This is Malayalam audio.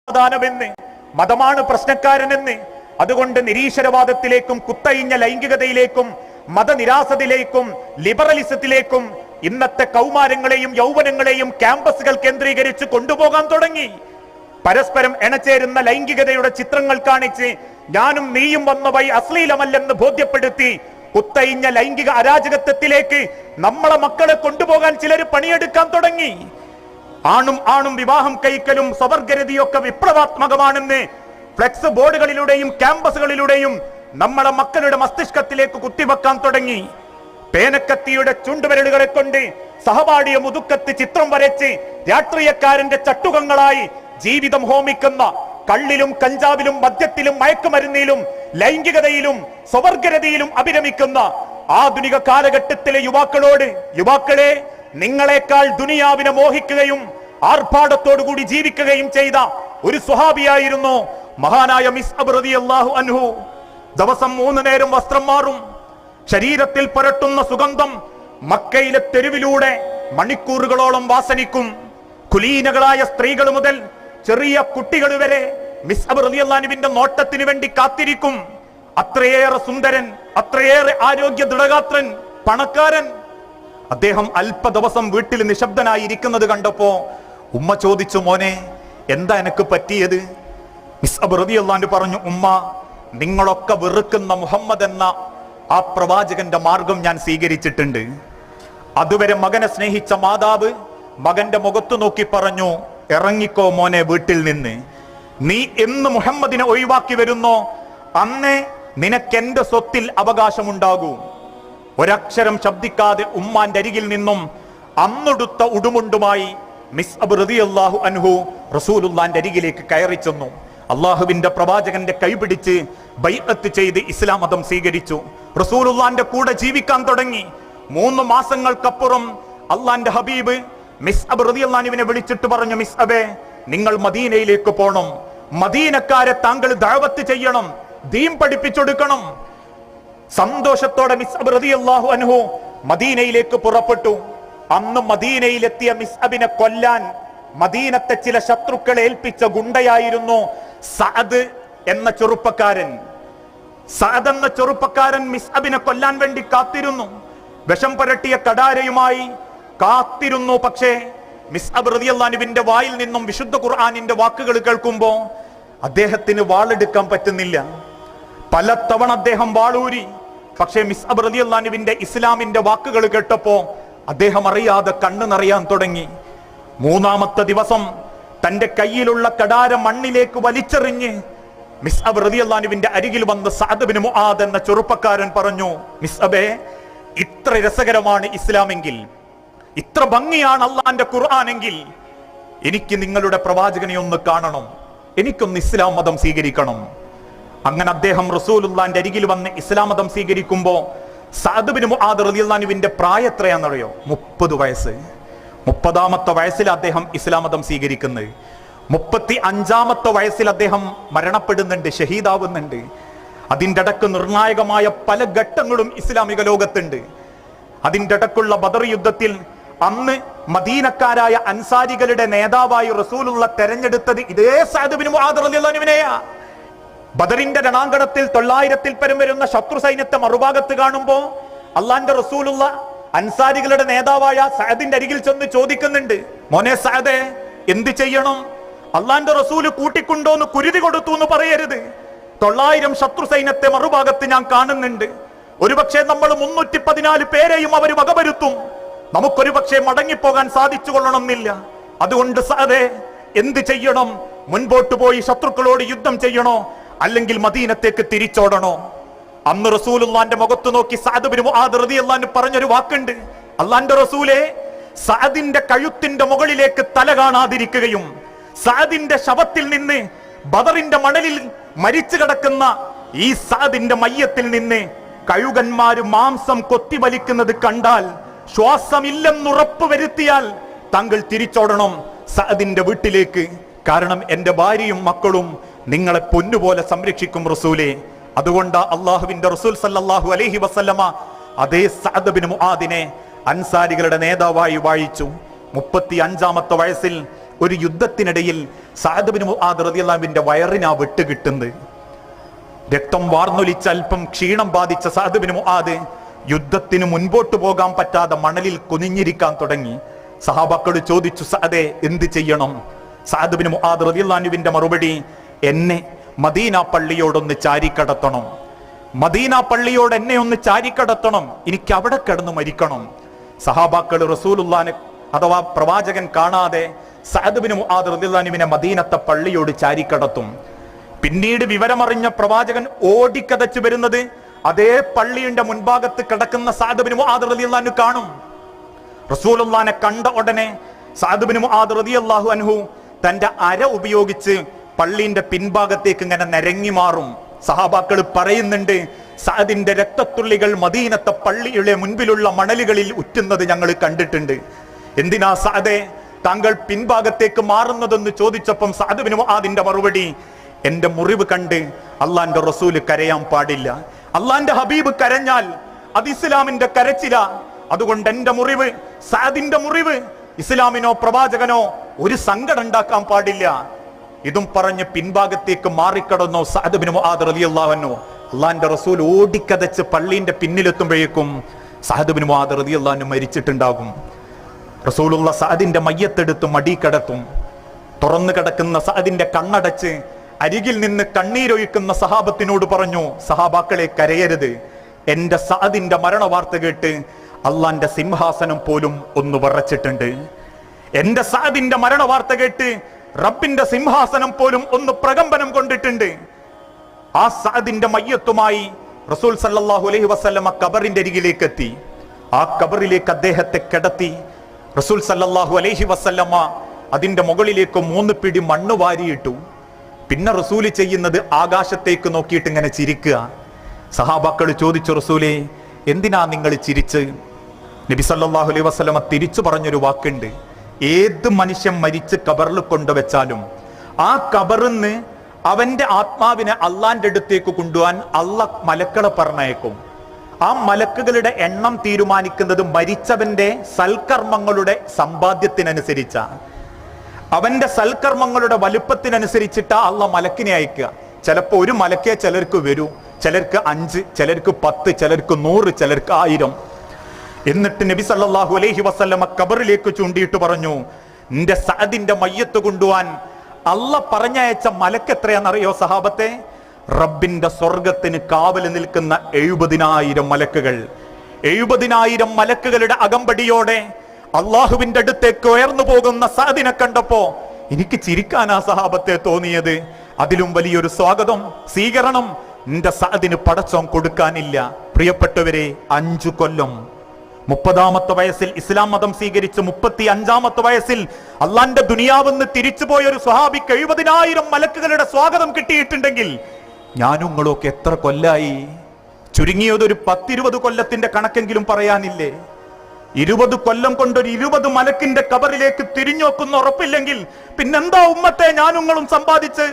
സമാധാനമെന്ന്, മതമാണ് പ്രശ്നക്കാരനെന്ന്. അതുകൊണ്ട് നിരീശ്വരവാദത്തിലേക്കും കുത്തഴിഞ്ഞ ലൈംഗികതയിലേക്കും മതനിരാസത്തിലേക്കും ലിബറലിസത്തിലേക്കും ഇന്നത്തെ കൗമാരങ്ങളെയും യൗവനങ്ങളെയും ക്യാമ്പസുകൾ കേന്ദ്രീകരിച്ച് കൊണ്ടുപോകാൻ തുടങ്ങി. പരസ്പരം ഇണചേരുന്ന ലൈംഗികതയുടെ ചിത്രങ്ങൾ കാണിച്ച് ഞാനും നീയും വന്ന വഴി അശ്ലീലമല്ലെന്ന് ബോധ്യപ്പെടുത്തി കുത്തഴിഞ്ഞ ലൈംഗിക അരാജകത്വത്തിലേക്ക് നമ്മളെ മക്കളെ കൊണ്ടുപോകാൻ ചിലർ പണിയെടുക്കാൻ തുടങ്ങി. ആണും വിവാഹം കഴിക്കലും സ്വവർഗരതിയൊക്കെ വിപ്ലവാത്മകമാണെന്ന് ഫ്ലെക്സ് ബോർഡുകളിലൂടെയും ക്യാമ്പസുകളിലൂടെയും നമ്മളെ മക്കളുടെ മസ്തിഷ്കത്തിലേക്ക് കുത്തിവെക്കാൻ തുടങ്ങി. പേനക്കത്തിയുടെ ചുണ്ടുവിരലുകളെ കൊണ്ട് സഹപാഠിയ മുതുക്കത്ത് ചിത്രം വരച്ച് രാഷ്ട്രീയക്കാരന്റെ ചട്ടുകങ്ങളായി ജീവിതം ഹോമിക്കുന്ന, കള്ളിലും കഞ്ചാവിലും മദ്യത്തിലും മയക്കുമരുന്നിലും ലൈംഗികതയിലും സ്വവർഗരതിയിലും അഭിരമിക്കുന്ന ആധുനിക കാലഘട്ടത്തിലെ യുവാക്കളോട്, യുവാക്കളെ, നിങ്ങളെക്കാൾ ദുനിയാവിനെ മോഹിക്കുകയും ആർഭാടത്തോടുകൂടി ജീവിക്കുകയും ചെയ്ത ഒരു സ്വഹാബിയായിരുന്നു മഹാനായ മിസ്അബ് റളിയല്ലാഹു അൻഹു. ദിവസം 3 നേരം വസ്ത്രം മാറും, ശരീരത്തിൽ പുരട്ടുന്ന സുഗന്ധം മക്കയിലെ തെരുവിലൂടെ മണിക്കൂറുകളോളം വാസനിക്കും. കുലീനകളായ സ്ത്രീകൾ മുതൽ ചെറിയ കുട്ടികൾ വരെ മിസ്അബ് റളിയല്ലാഹു അൻഹുവിന്റെ നോട്ടത്തിന് വേണ്ടി കാത്തിരിക്കും. അത്രയേറെ സുന്ദരൻ, അത്രയേറെ ആരോഗ്യ ദൃഢഗാത്രൻ, പണക്കാരൻ. അദ്ദേഹം അല്പ ദിവസം വീട്ടിൽ നിശബ്ദനായിരിക്കുന്നത് കണ്ടപ്പോ ഉമ്മ ചോദിച്ചു, മോനെ എന്താ എനക്ക് പറ്റിയത്? മിസ്അബ് റളിയല്ലാഹു അൻഹു പറഞ്ഞു, ഉമ്മ, നിങ്ങളൊക്കെ വെറുക്കുന്ന മുഹമ്മദ് എന്ന ആ പ്രവാചകന്റെ മാർഗം ഞാൻ സ്വീകരിച്ചിട്ടുണ്ട്. അതുവരെ മകനെ സ്നേഹിച്ച മാതാവ് മകന്റെ മുഖത്തു നോക്കി പറഞ്ഞു, ഇറങ്ങിക്കോ മോനെ വീട്ടിൽ നിന്ന്. നീ എന്ന് മുഹമ്മദിനെ ഒഴിവാക്കി വരുന്നോ അന്നേ നിനക്കെന്റെ സ്വത്തിൽ അവകാശമുണ്ടാകൂ. ഒരക്ഷരം ശബ്ദിക്കാതെ ഉമ്മാന്റെ അരികിൽ നിന്നും അന്നൊടുത്ത ഉടുമുണ്ടുമായി മിസ്അബ് റളിയല്ലാഹു അൻഹു റസൂലുള്ളാന്റെ അരികിലേക്ക് കയറി ചെന്നു. അള്ളാഹുവിന്റെ പ്രവാചകന്റെ കൈപിടിച്ച് ബൈഅത്ത് ചെയ്ത് ഇസ്ലാം മതം സ്വീകരിച്ചു. റസൂലുള്ളാന്റെ കൂടെ ജീവിക്കാൻ തുടങ്ങി. 3 മാസങ്ങൾക്കപ്പുറം അള്ളാന്റെ ഹബീബ് മിസ്അബ് റളിയല്ലാഹു അൻഹുവിനെ വിളിച്ചിട്ട് പറഞ്ഞു, മിസ്അബേ, നിങ്ങൾ മദീനയിലേക്ക് പോണം, മദീനക്കാരെ താങ്കൾ ദഅവത്ത് ചെയ്യണം, ദീൻ പഠിപ്പിച്ചെടുക്കണം. സന്തോഷത്തോടെ മിസ്അബ് റളിയല്ലാഹു അൻഹു മദീനയിലേക്ക് പുറപ്പെട്ടു. അന്ന് മദീനയിലെത്തിയ മിസ്അബിനെ കൊല്ലാൻ മദീനത്തെ ചില ശത്രുക്കളെ ഏൽപ്പിച്ച ഗുണ്ടയായിരുന്നു സഅദ് എന്ന ചെറുപ്പക്കാരൻ. സഅദ് എന്ന ചെറുപ്പക്കാരൻ മിസ്അബിനെ കൊല്ലാൻ വേണ്ടി കാത്തിരുന്നു. വിഷം പുരട്ടിയ കടാരയുമായി കാത്തിരുന്നു. പക്ഷേ മിസ്അബ് റളിയല്ലാഹു അൻഹുവിന്റെ വായിൽ നിന്നും വിശുദ്ധ ഖുർആനിന്റെ വാക്കുകൾ കേൾക്കുമ്പോ അദ്ദേഹത്തിന് വാളെടുക്കാൻ പറ്റുന്നില്ല. പലതവണ അദ്ദേഹം വാളൂരി. പക്ഷേ മിസ്അബ് റളിയല്ലാഹു അൻഹുവിന്റെ ഇസ്ലാമിന്റെ വാക്കുകൾ കേട്ടപ്പോ അദ്ദേഹം അറിയാതെ കണ്ണു നിറയാൻ തുടങ്ങി. 3-ാമത്തെ ദിവസം തന്റെ കയ്യിലുള്ള കടാര മണ്ണിലേക്ക് വലിച്ചെറിഞ്ഞ് മിസ്അബ് റളിയല്ലാഹു അൻഹുവിന്റെ അരികിൽ വന്ന് സഅദ് ബിൻ മുആദ് എന്ന ചെറുപ്പക്കാരൻ പറഞ്ഞു, മിസ്അബേ, ഇത്ര രസകരമാണ് ഇസ്ലാമെങ്കിൽ, ഇത്ര ഭംഗിയാണ് അള്ളാന്റെ ഖുർആനെങ്കിൽ എനിക്ക് നിങ്ങളുടെ പ്രവാചകനെ ഒന്ന് കാണണം, എനിക്കൊന്ന് ഇസ്ലാം മതം സ്വീകരിക്കണം. അങ്ങനെ അദ്ദേഹം റസൂലുള്ളാന്റെ അരികിൽ വന്ന് ഇസ്ലാം മതം സ്വീകരിക്കുമ്പോ സഅദ് ബിൻ മുആദ് റളിയല്ലാഹു അൻഹുവിന്റെ പ്രായം എത്രയാണെന്നറിയോ? 30 വയസ്സ്. 30-ാമത്തെ വയസ്സിൽ അദ്ദേഹം ഇസ്ലാം മതം സ്വീകരിക്കുന്നത്. 35-ാമത്തെ വയസ്സിൽ അദ്ദേഹം മരണപ്പെടുന്നുണ്ട്, ഷഹീദാവുന്നുണ്ട്. അതിൻ്റെ ഇടക്ക് നിർണായകമായ പല ഘട്ടങ്ങളും ഇസ്ലാമിക ലോകത്തുണ്ട്. അതിൻ്റെ ഇടക്കുള്ള ബദർ യുദ്ധത്തിൽ അന്ന് മദീനക്കാരായ അൻസാരികളുടെ നേതാവായി റസൂലുള്ള തെരഞ്ഞെടുത്തത് ഇതേ സഅദ് ബിൻ മുആദ് റളിയല്ലാഹു അൻഹുവിനെയാ. ബദറിന്റെ രണാങ്കണത്തിൽ 900-ൽ പരം വരുന്ന ശത്രു സൈന്യത്തെ മറുഭാഗത്ത് കാണുമ്പോ അള്ളാന്റെ റസൂലുള്ള അൻസാരികളുടെ നേതാവായ സഅദിന്റെ അരികിൽ ചെന്ന് ചോദിക്കുന്നുണ്ട്, മോനെ സഅദേ, എന്ത് ചെയ്യണം? അള്ളാന്റെ റസൂല് കൂട്ടിക്കൊണ്ടോന്ന് കുരുതി കൊടുത്തു എന്ന് പറയരുത്. 900 ശത്രു സൈന്യത്തെ മറുഭാഗത്ത് ഞാൻ കാണുന്നുണ്ട്. ഒരുപക്ഷെ നമ്മൾ 314 പേരെയും അവർ വകവരുത്തും. നമുക്കൊരു പക്ഷേ മടങ്ങിപ്പോകാൻ സാധിച്ചു കൊള്ളണമെന്നില്ല. അതുകൊണ്ട് സഅദേ, എന്ത് ചെയ്യണം? മുൻപോട്ട് പോയി ശത്രുക്കളോട് യുദ്ധം ചെയ്യണോ, അല്ലെങ്കിൽ മദീനത്തേക്ക് തിരിച്ചോടണോ? അന്ന് റസൂലുള്ളാന്റെ മുഖത്ത് നോക്കി സഅദ് ബിൻ മുആദ് റളിയല്ലാഹു അൻഹു പറഞ്ഞൊരു വാക്കുണ്ട്, അള്ളാന്റെ റസൂലേ, സഅദിന്റെ കഴുത്തിന്റെ മുകളിലേക്ക് തല കാണാതിരിക്കുകയും സഅദിന്റെ ശവത്തിൽ നിന്ന് ബദറിന്റെ മണലിൽ മരിച്ചു കിടക്കുന്ന ഈ സഅദിന്റെ മയ്യത്തിൽ നിന്ന് കഴുകന്മാര് മാംസം കൊത്തി വലിക്കുന്നത് കണ്ടാൽ, ശ്വാസമില്ലെന്നുറപ്പ് വരുത്തിയാൽ താങ്കൾ തിരിച്ചോടണം സഅദിന്റെ വീട്ടിലേക്ക്. കാരണം എന്റെ ഭാര്യയും മക്കളും നിങ്ങളെ പൊന്നുപോലെ സംരക്ഷിക്കും റസൂലേ. അതുകൊണ്ട് അള്ളാഹുവിന്റെ റസൂൽ സല്ലല്ലാഹു അലൈഹി വസല്ലമ അതേ സഅദ് ബിൻ മുആദിനെ അൻസാരികളുടെ നേതാവായി വാഴിച്ചു. 35-ാമത്തെ വയസ്സിൽ ഒരു യുദ്ധത്തിനിടയിൽ സഅദ് ബിൻ മുആദ് റളിയല്ലാഹു അൻഹുവിന്റെ വയറിനാ വെട്ട് കിട്ടുന്നത്. രക്തം വാർന്നൊലിച്ച് അല്പം ക്ഷീണം ബാധിച്ച സഅദ് ബിൻ മുആദ് യുദ്ധത്തിന് മുൻപോട്ട് പോകാൻ പറ്റാതെ മണലിൽ കുനിഞ്ഞിരിക്കാൻ തുടങ്ങി. സഹാബാക്കൾ ചോദിച്ചു, സഅദേ എന്ത് ചെയ്യണം? സഅദ് ബിൻ മുആദ് റളിയല്ലാഹു അൻഹുവിന്റെ മറുപടി, എന്നെ മദീന പള്ളിയോടൊന്ന് ചാരിക്കടത്തണം, മദീന പള്ളിയോട് എന്നെ ഒന്ന് ചാരിക്കടത്തണം, എനിക്ക് അവിടെ കിടന്ന് മരിക്കണം. സഹാബാക്കൾ റസൂലുള്ളാഹിനെ അഥവാ പ്രവാചകൻ കാണാതെ സഅദ് ബിൻ മുആദ് റളിയല്ലാഹു അൻഹുവിനെ മദീനത്തെ പള്ളിയോട് ചാരിക്കടത്തും. പിന്നീട് വിവരമറിഞ്ഞ പ്രവാചകൻ ഓടിക്കതച്ചു വരുന്നത് അതേ പള്ളിയുടെ മുൻഭാഗത്ത് കിടക്കുന്ന സഅദ് ബിൻ മുആദ് റളിയല്ലാഹു അൻഹു കാണും. റസൂലുള്ളാഹിനെ കണ്ട ഉടനെ സഅദ് ബിൻ മുആദ് റളിയല്ലാഹു അൻഹു തന്റെ അര ഉപയോഗിച്ച് പള്ളിന്റെ പിൻഭാഗത്തേക്ക് ഇങ്ങനെ നിരങ്ങി മാറും. സഹാബാക്കൾ പറയുന്നുണ്ട്, സഅദിന്റെ രക്തത്തുള്ളികൾ മദീനത്തെ പള്ളിയുടെ മുൻപിലുള്ള മണലുകളിൽ ഉറ്റുന്നത് ഞങ്ങൾ കണ്ടിട്ടുണ്ട്. എന്തിനാ സഅദേ താങ്കൾ പിൻഭാഗത്തേക്ക് മാറുന്നതെന്ന് ചോദിച്ചപ്പം സഅദ് ബിൻ മുആദിന്റെ മറുപടി, എന്റെ മുറിവ് കണ്ട് അള്ളാന്റെ റസൂല് കരയാൻ പാടില്ല. അള്ളാന്റെ ഹബീബ് കരഞ്ഞാൽ അത് ഇസ്ലാമിന്റെ കരച്ചില. അതുകൊണ്ട് എന്റെ മുറിവ്, സഅദിന്റെ മുറിവ് ഇസ്ലാമിനോ പ്രവാചകനോ ഒരു സങ്കടം ഉണ്ടാക്കാൻ പാടില്ല. ഇതും പറഞ്ഞ് പിൻഭാഗത്തേക്ക് മാറിക്കടന്നോ സഅദ് ബിൻ മുആദ് റളിയല്ലാഹു അൻഹു. അള്ളാന്റെ റസൂൽ ഓടിക്കതച്ച് പള്ളിന്റെ പിന്നിലെത്തുമ്പോഴേക്കും സഅദ് ബിൻ മുആദ് റളിയല്ലാഹു അൻഹു മരിച്ചിട്ടുണ്ടാകും. റസൂലുള്ള സഅദിന്റെ മയ്യത്തെടുത്ത് മടി കിടത്തും. തുറന്നു കിടക്കുന്ന സഅദിന്റെ കണ്ണടച്ച് അരികിൽ നിന്ന് കണ്ണീരൊഴുക്കുന്ന സഹാബത്തിനോട് പറഞ്ഞു, സഹാബാക്കളെ കരയരുത്, എന്റെ സഅദിന്റെ മരണ വാർത്ത കേട്ട് അള്ളാന്റെ സിംഹാസനം പോലും ഒന്ന് വിറച്ചിട്ടുണ്ട്. എന്റെ സഅദിന്റെ മരണ വാർത്ത കേട്ട് റബ്ബിന്റെ സിംഹാസനം പോലും ഒന്ന് പ്രകമ്പനം കൊണ്ടിട്ടുണ്ട്. ആ സഅദിന്റെ മയ്യത്തുമായി റസൂൽ സല്ലല്ലാഹു അലൈഹി വസല്ലമ ഖബറിന്റെ അരികിലേക്ക് എത്തി. ആ ഖബറിലേക്ക് അദ്ദേഹത്തെ കിടത്തി. റസൂൽ സല്ലല്ലാഹു അലൈഹി വസല്ലമ അതിന്റെ മുകളിലേക്ക് 3 പിടി മണ്ണ് വാരിയിട്ടു. പിന്നെ റസൂല് ചെയ്യുന്നത് ആകാശത്തേക്ക് നോക്കിയിട്ട് ഇങ്ങനെ ചിരിക്കുക. സഹാബാക്കൾ ചോദിച്ചു, റസൂലേ എന്തിനാ നിങ്ങൾ ചിരിച്ച്? നബി സല്ലല്ലാഹു അലൈഹി വസല്ലമ തിരിച്ചു പറഞ്ഞൊരു വാക്കുണ്ട്, ഏത് മനുഷ്യൻ മരിച്ച് ഖബറിൽ കൊണ്ടുവച്ചാലും ആ ഖബറിന്ന് അവന്റെ ആത്മാവിനെ അള്ളാന്റെ അടുത്തേക്ക് കൊണ്ടുപോകാൻ അള്ളാഹ് മലക്കളെ പറഞ്ഞയക്കും. ആ മലക്കുകളുടെ എണ്ണം തീരുമാനിക്കുന്നത് മരിച്ചവന്റെ സൽക്കർമ്മങ്ങളുടെ സമ്പാദ്യത്തിനനുസരിച്ചാണ്. അവന്റെ സൽക്കർമ്മങ്ങളുടെ വലുപ്പത്തിനനുസരിച്ചിട്ടാ അള്ളാഹ് മലക്കിനെ അയക്കുക. ചിലപ്പോൾ ഒരു മലക്കേ ചിലർക്ക് വരൂ, ചിലർക്ക് 5, ചിലർക്ക് 10, ചിലർക്ക് 100, ചിലർക്ക് 1000. എന്നിട്ട് നബി സല്ലല്ലാഹു അലൈഹി വസല്ലമ ഖബറിലേക്ക് ചൂണ്ടിയിട്ട് പറഞ്ഞു, നിന്റെ സഅദിന്റെ മയ്യത്ത് കൊണ്ടുപോവാൻ അള്ളാഹ് പറഞ്ഞയച്ച മലക്ക് എത്രയാണെന്നറിയോ സഹാബത്തെ? റബ്ബിന്റെ സ്വർഗത്തിന് കാവൽ നിൽക്കുന്ന 70,000 മലക്കുകൾ. 70,000 മലക്കുകളുടെ അകമ്പടിയോടെ അള്ളാഹുവിന്റെ അടുത്തേക്ക് ഉയർന്നു പോകുന്ന സഅദിനെ കണ്ടപ്പോ എനിക്ക് ചിരിക്കാനാ സഹാബത്തെ തോന്നിയത്. അതിലും വലിയൊരു സ്വാഗതം, സ്വീകരണം നിന്റെ സഅദിന് പടച്ചോൻ കൊടുക്കാനില്ല. പ്രിയപ്പെട്ടവരെ, 5 കൊല്ലം 30ാമത്തെ വയസ്സിൽ ഇസ്ലാം മതം സ്വീകരിച്ച് 35ാമത്തെ വയസ്സിൽ അള്ളാന്റെ ദുനിയാവെന്ന് തിരിച്ചുപോയ ഒരു സ്വഹാബിക്ക് 70,000 മലക്കുകളുടെ സ്വാഗതം കിട്ടിയിട്ടുണ്ടെങ്കിൽ ഞാനുങ്ങളൊക്കെ എത്ര കൊല്ലായി? ചുരുങ്ങിയതൊരു 10-20 കൊല്ലത്തിന്റെ കണക്കെങ്കിലും പറയാനില്ലേ? 20 കൊല്ലം കൊണ്ടൊരു 20 മലക്കിന്റെ ഖബറിലേക്ക് തിരിഞ്ഞു നോക്കുന്ന ഉറപ്പില്ലെങ്കിൽ പിന്നെന്താ ഉമ്മത്തെ ഞാനുങ്ങളും സമ്പാദിച്ച്